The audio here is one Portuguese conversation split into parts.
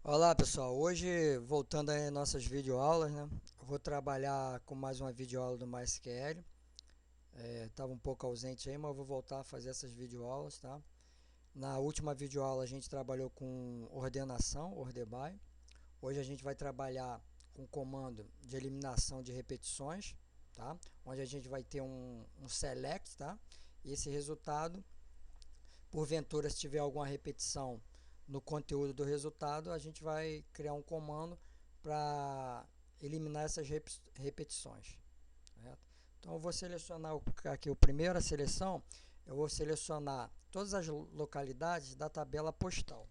Olá pessoal, hoje voltando às nossas videoaulas, né? Eu vou trabalhar com mais uma videoaula do MySQL. Estava um pouco ausente aí, mas eu vou voltar a fazer essas videoaulas, tá? Na última videoaula a gente trabalhou com ordenação, orderby. Hoje a gente vai trabalhar com o comando de eliminação de repetições, tá? Onde a gente vai ter um select, tá? E esse resultado, porventura, se tiver alguma repetição no conteúdo do resultado, a gente vai criar um comando para eliminar essas repetições. Certo? Então eu vou selecionar aqui o primeiro, a seleção, eu vou selecionar todas as localidades da tabela postal.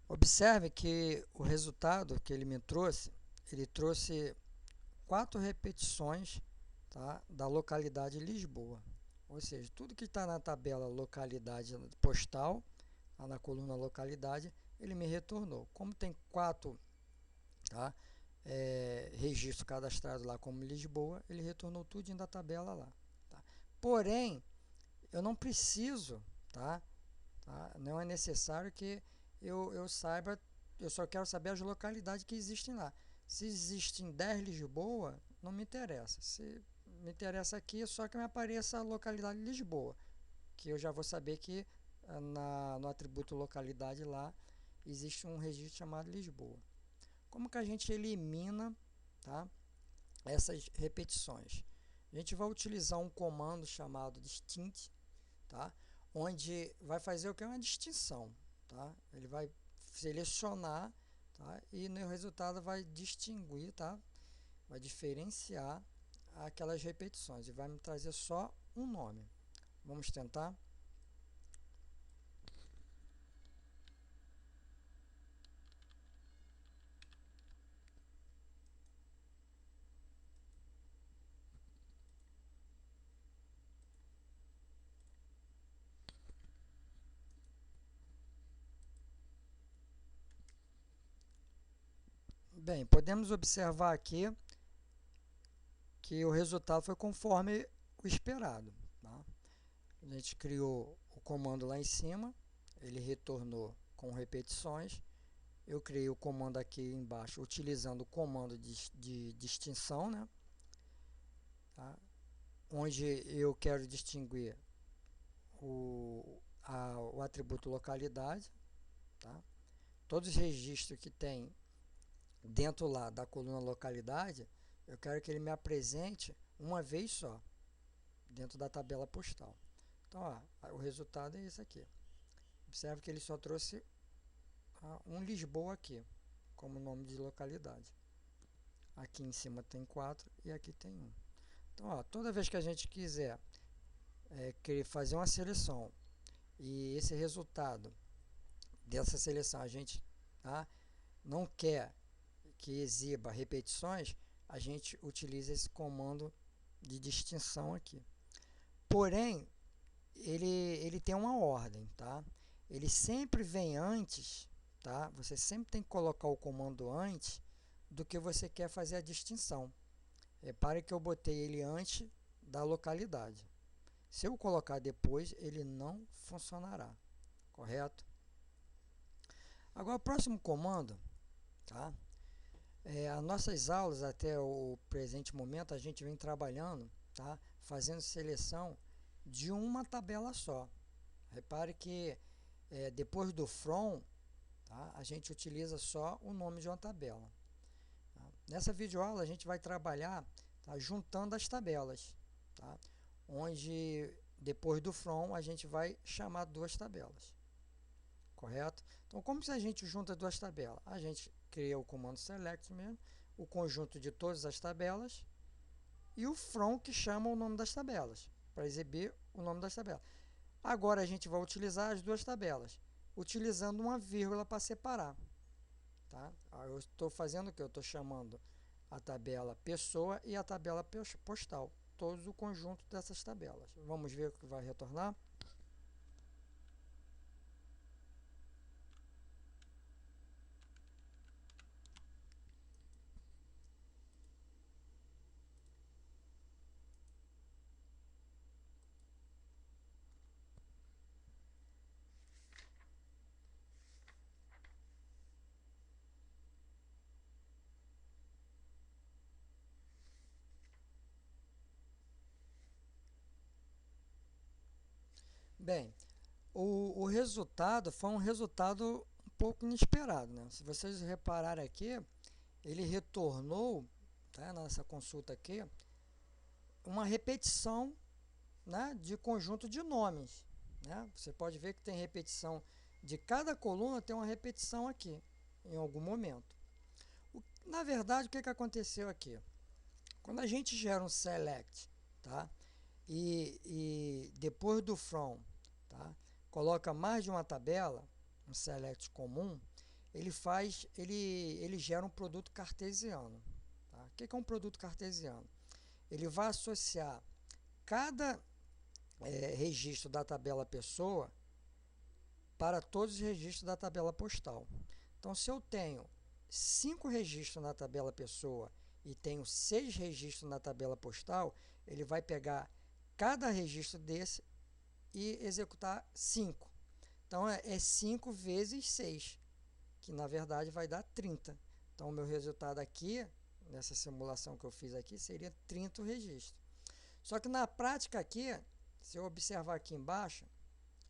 Observe que o resultado que ele trouxe 4 repetições, tá, da localidade Lisboa. Ou seja, tudo que está na tabela localidade postal, tá, na coluna localidade, ele me retornou. Como tem 4, tá, registros cadastrados lá como Lisboa, ele retornou tudo da tabela lá. Tá? Porém, eu não preciso, não é necessário que eu saiba, eu só quero saber as localidades que existem lá. Se existem 10 Lisboa, não me interessa. Se me interessa aqui, é só que me apareça a localidade Lisboa, que eu já vou saber que no atributo localidade lá existe um registro chamado Lisboa. Como que a gente elimina, tá, essas repetições? A gente vai utilizar um comando chamado distint, tá? Onde vai fazer o que é uma distinção, tá? Ele vai selecionar, tá? E no resultado vai distinguir, tá? Vai diferenciar aquelas repetições e vai me trazer só um nome. Vamos tentar? Bem, podemos observar aqui que o resultado foi conforme o esperado, tá? A gente criou o comando lá em cima, ele retornou com repetições. Eu criei o comando aqui embaixo utilizando o comando de distinção, né? Tá? Onde eu quero distinguir o atributo localidade. Tá? Todos os registros que tem dentro lá da coluna localidade, eu quero que ele me apresente uma vez só, dentro da tabela postal. Então, ó, o resultado é esse aqui. Observe que ele só trouxe um Lisboa aqui, como nome de localidade. Aqui em cima tem 4 e aqui tem 1. Então, ó, toda vez que a gente quiser querer fazer uma seleção e esse resultado dessa seleção a gente, tá, não quer que exiba repetições, a gente utiliza esse comando de distinção aqui. Porém, ele tem uma ordem, tá? Ele sempre vem antes, tá? Você sempre tem que colocar o comando antes do que você quer fazer a distinção. Repare que eu botei ele antes da localidade. Se eu colocar depois, ele não funcionará, correto? Agora, o próximo comando, tá? As nossas aulas até o presente momento, a gente vem trabalhando, tá? Fazendo seleção de uma tabela só. Repare que depois do from, tá? A gente utiliza só o nome de uma tabela. Tá? Nessa videoaula, a gente vai trabalhar, tá, juntando as tabelas, tá? Onde depois do from a gente vai chamar duas tabelas, correto? Então, como se a gente junta duas tabelas? A gente cria o comando select mesmo, o conjunto de todas as tabelas e o from que chama o nome das tabelas, para exibir o nome das tabelas. Agora a gente vai utilizar as duas tabelas, utilizando uma vírgula para separar. Tá? Eu estou fazendo o que? Eu estou chamando a tabela pessoa e a tabela postal, todos o conjunto dessas tabelas. Vamos ver o que vai retornar? Bem, o resultado foi um resultado um pouco inesperado, né? Se vocês repararem aqui, ele retornou, tá, nessa consulta aqui, uma repetição, né, de conjunto de nomes, né? Você pode ver que tem repetição de cada coluna, tem uma repetição aqui, em algum momento. Na verdade, o que aconteceu aqui? Quando a gente gera um select, tá, e depois do from, tá, coloca mais de uma tabela, um select comum, ele gera um produto cartesiano. Tá? O que é um produto cartesiano? Ele vai associar cada registro da tabela pessoa para todos os registros da tabela postal. Então, se eu tenho 5 registros na tabela pessoa e tenho 6 registros na tabela postal, ele vai pegar cada registro desse e executar 5. Então, é 5 vezes 6, que na verdade vai dar 30. Então, o meu resultado aqui, nessa simulação que eu fiz aqui, seria 30 registros. Só que na prática aqui, se eu observar aqui embaixo,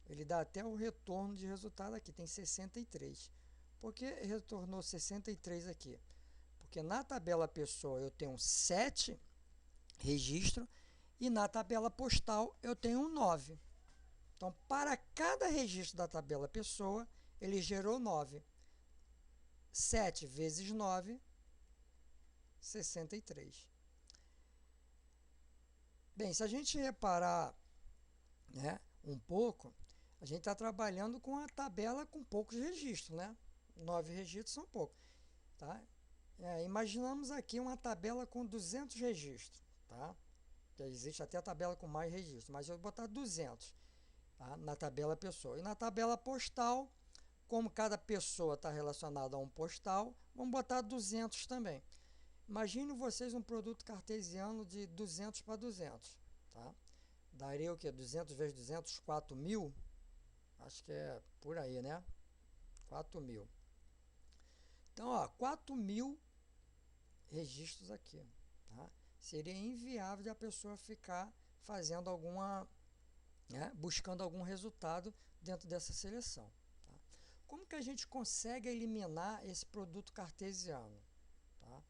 ele dá até o retorno de resultado aqui, tem 63. Por que retornou 63 aqui? Porque na tabela pessoa eu tenho 7 registros e na tabela postal eu tenho 9. Então, para cada registro da tabela pessoa, ele gerou 9. 7 vezes 9, 63. Bem, se a gente reparar, né, um pouco, a gente está trabalhando com a tabela com poucos registros, né? 9 registros são poucos, tá? Imaginamos aqui uma tabela com 200 registros, tá? Já existe até a tabela com mais registros, mas eu vou botar 200, tá, na tabela pessoa. E na tabela postal, como cada pessoa está relacionada a um postal, vamos botar 200 também. Imagine vocês um produto cartesiano de 200 para 200, tá? Daria o que? 200 vezes 200, 4.000? Acho que é por aí, né? 4.000. Então, ó, 4.000 registros aqui, tá? Seria inviável de a pessoa ficar fazendo alguma, né, buscando algum resultado dentro dessa seleção. Tá? Como que a gente consegue eliminar esse produto cartesiano? Tá?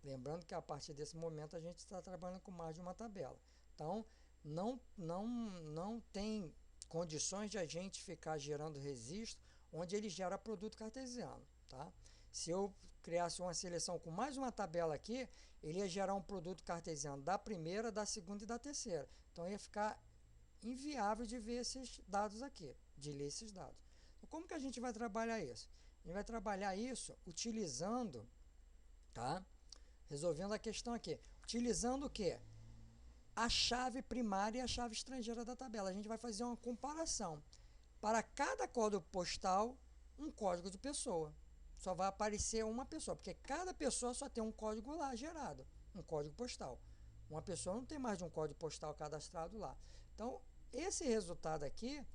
Lembrando que a partir desse momento a gente está trabalhando com mais de uma tabela. Então, não tem condições de a gente ficar gerando registro onde ele gera produto cartesiano. Tá? Se eu criasse uma seleção com mais uma tabela aqui, ele ia gerar um produto cartesiano da primeira, da segunda e da terceira. Então, ia ficar inviável de ver esses dados aqui, de ler esses dados. Então, como que a gente vai trabalhar isso? A gente vai trabalhar isso utilizando, tá? Resolvendo a questão aqui. Utilizando o quê? A chave primária e a chave estrangeira da tabela. A gente vai fazer uma comparação. Para cada código postal, um código de pessoa. Só vai aparecer uma pessoa, porque cada pessoa só tem um código lá gerado, um código postal. Uma pessoa não tem mais de um código postal cadastrado lá. Então, esse resultado aqui,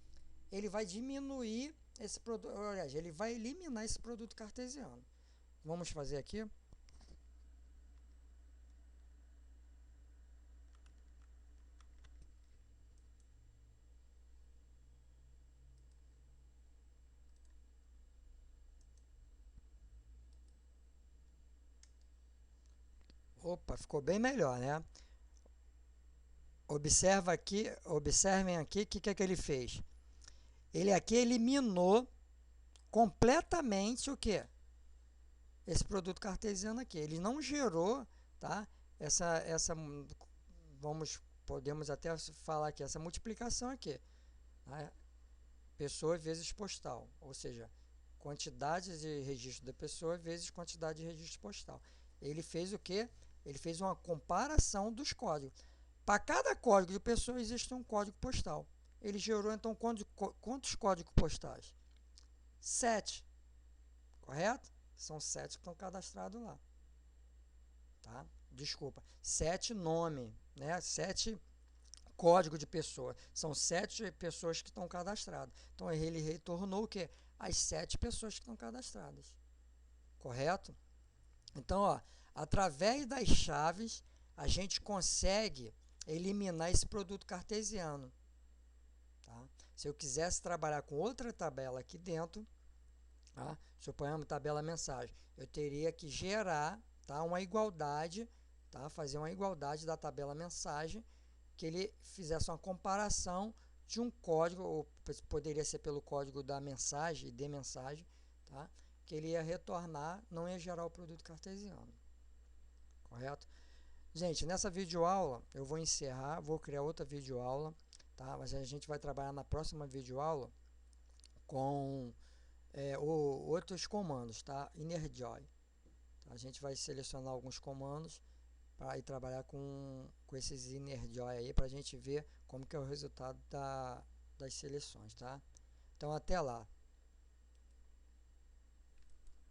ele vai diminuir esse produto, aliás, ele vai eliminar esse produto cartesiano. Vamos fazer aqui. Opa, ficou bem melhor, né? Observem aqui o que é que ele fez. Ele aqui eliminou completamente o que? Esse produto cartesiano aqui. Ele não gerou, tá? Podemos até falar aqui, essa multiplicação aqui. Tá? Pessoa vezes postal, ou seja, quantidade de registro da pessoa vezes quantidade de registro postal. Ele fez o quê? Ele fez uma comparação dos códigos. Para cada código de pessoa existe um código postal. Ele gerou, então, quantos códigos postais? 7. Correto? São 7 que estão cadastrados lá. Tá? Desculpa. 7 nome, né? 7 código de pessoa. São 7 pessoas que estão cadastradas. Então, ele retornou o quê? As 7 pessoas que estão cadastradas. Correto? Então, ó, através das chaves, a gente consegue eliminar esse produto cartesiano. Tá? Se eu quisesse trabalhar com outra tabela aqui dentro, tá? Suponhamos tabela mensagem, eu teria que gerar, tá? Uma igualdade, tá? Fazer uma igualdade da tabela mensagem, que ele fizesse uma comparação de um código, ou poderia ser pelo código da mensagem, de mensagem, tá? Que ele ia retornar, não ia gerar o produto cartesiano, correto? Gente, nessa videoaula eu vou encerrar, vou criar outra videoaula, tá? Mas a gente vai trabalhar na próxima videoaula com outros comandos, tá? InnerJoy. Tá? A gente vai selecionar alguns comandos para ir trabalhar com esses InnerJoy aí, para a gente ver como que é o resultado das seleções, tá? Então, até lá.